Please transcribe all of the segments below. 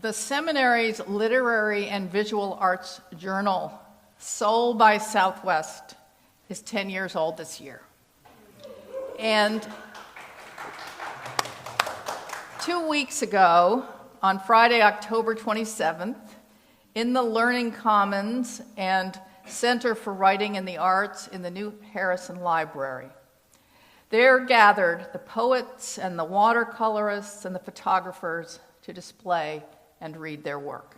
The seminary's literary and visual arts journal, Soul by Southwest, is 10 years old this year. And 2 weeks ago, on Friday, October 27th, in the Learning Commons and Center for Writing and the Arts in the New Harrison Library, there gathered the poets and the watercolorists and the photographers to display and read their work.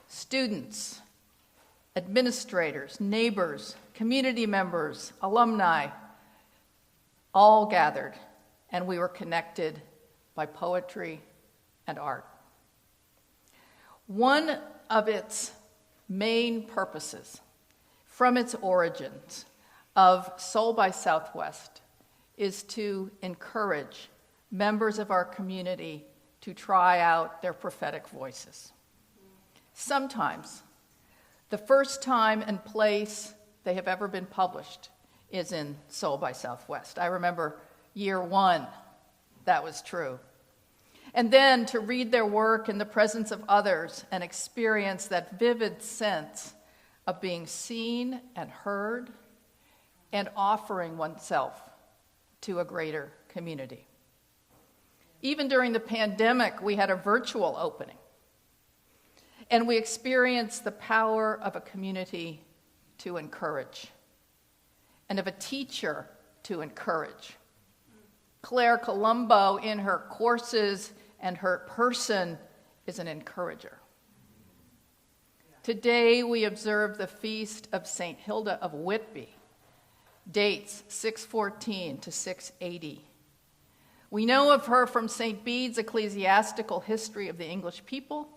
Students, administrators, neighbors, community members, alumni, all gathered, and we were connected by poetry and art. One of its main purposes, from its origins, of Soul by Southwest is to encourage members of our community to try out their prophetic voices. Sometimes, the first time and place they have ever been published is in Soul by Southwest. I remember year one, that was true. And then to read their work in the presence of others and experience that vivid sense of being seen and heard and offering oneself to a greater community. Even during the pandemic, we had a virtual opening, and we experienced the power of a community to encourage and of a teacher to encourage. Claire Colombo, in her courses and her person, is an encourager. Today, we observe the feast of St. Hilda of Whitby, dates 614 to 680. We know of her from St. Bede's Ecclesiastical History of the English People,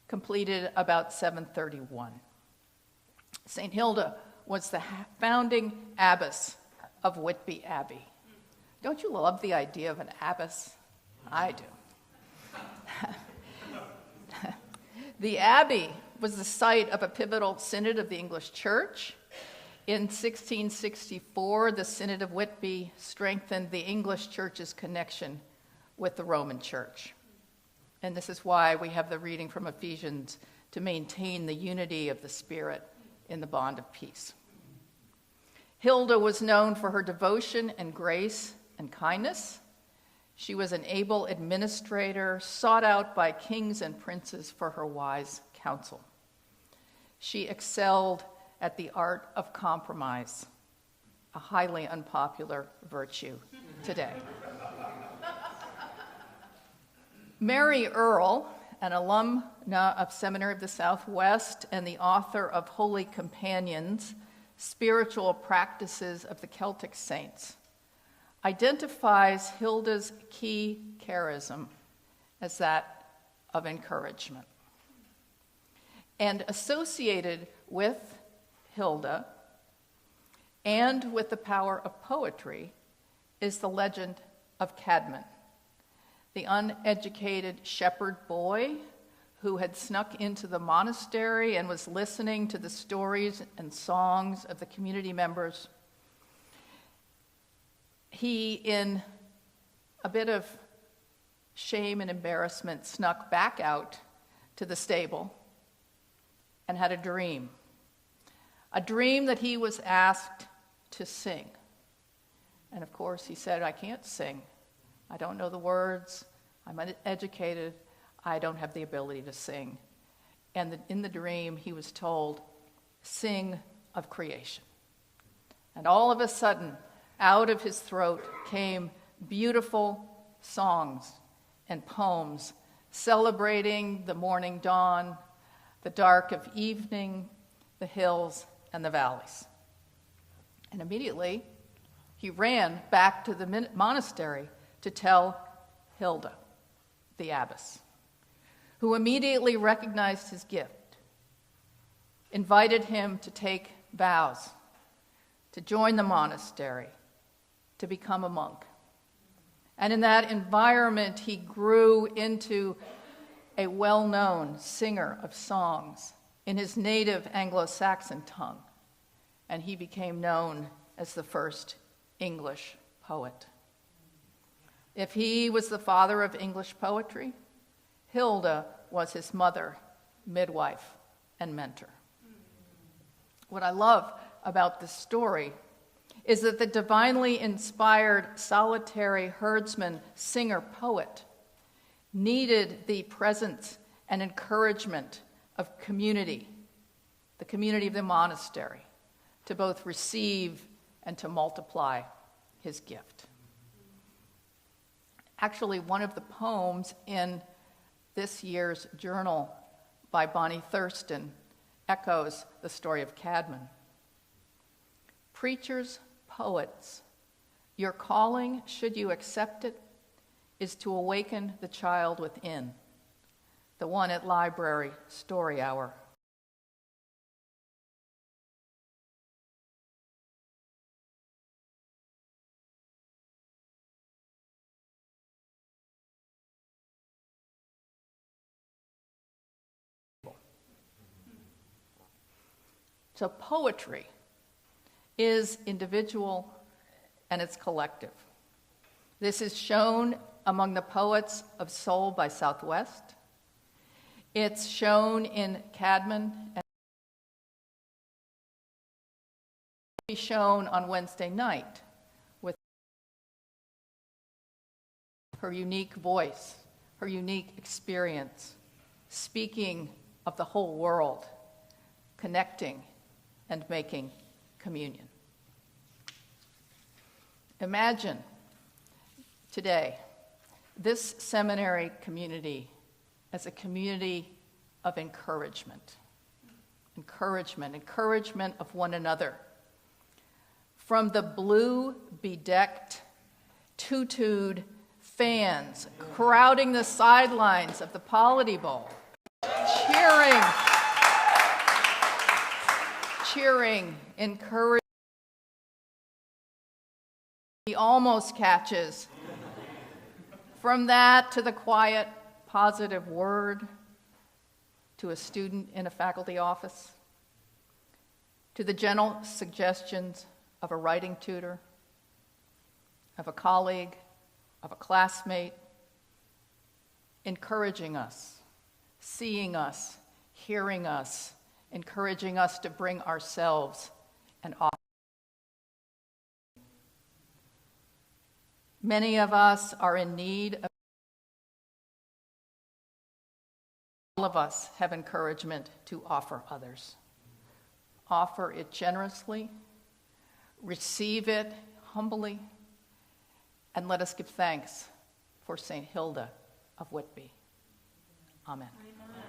completed about 731. St. Hilda was the founding abbess of Whitby Abbey. Don't you love the idea of an abbess? I do. The abbey was the site of a pivotal synod of the English Church. In 1664, the Synod of Whitby strengthened the English Church's connection with the Roman Church. And this is why we have the reading from Ephesians to maintain the unity of the Spirit in the bond of peace. Hilda was known for her devotion and grace and kindness. She was an able administrator, sought out by kings and princes for her wise counsel. She excelled at the art of compromise, a highly unpopular virtue today. Mary Earle, an alumna of Seminary of the Southwest and the author of Holy Companions, Spiritual Practices of the Celtic Saints, identifies Hilda's key charism as that of encouragement. And associated with Hilda and with the power of poetry is the legend of Cadman, the uneducated shepherd boy who had snuck into the monastery and was listening to the stories and songs of the community members. He, in a bit of shame and embarrassment, snuck back out to the stable and had a dream that he was asked to sing. And of course, he said, I can't sing. I don't know the words. I'm uneducated. I don't have the ability to sing. And in the dream, he was told, sing of creation. And all of a sudden, out of his throat came beautiful songs and poems celebrating the morning dawn, the dark of evening, the hills, and the valleys. And immediately, he ran back to the monastery to tell Hilda, the abbess, who immediately recognized his gift, invited him to take vows, to join the monastery, to become a monk. And in that environment, he grew into a well-known singer of songs in his native Anglo-Saxon tongue, and he became known as the first English poet. If he was the father of English poetry, Hilda was his mother, midwife, and mentor. What I love about this story is that the divinely inspired solitary herdsman, singer, poet needed the presence and encouragement of community, the community of the monastery, to both receive and to multiply his gift. Actually, one of the poems in this year's journal by Bonnie Thurston echoes the story of Cadman. Preachers, poets, your calling, should you accept it, is to awaken the child within, the one at library story hour. So poetry is individual and it's collective. This is shown among the poets of Soul by Southwest. It's shown in Cadman and will be shown on Wednesday night with her unique voice, her unique experience, speaking of the whole world, connecting and making communion. Imagine today this seminary community as a community of encouragement of one another. From the blue bedecked, tutued fans crowding the sidelines of the Polity Bowl, cheering, encouraging. He almost catches. From that to the quiet, positive word to a student in a faculty office, to the gentle suggestions of a writing tutor, of a colleague, of a classmate, encouraging us, seeing us, hearing us, encouraging us to bring ourselves and offer. Many of us are in need of. All of us have encouragement to offer others. Offer it generously, receive it humbly, and let us give thanks for St. Hilda of Whitby. Amen. Amen.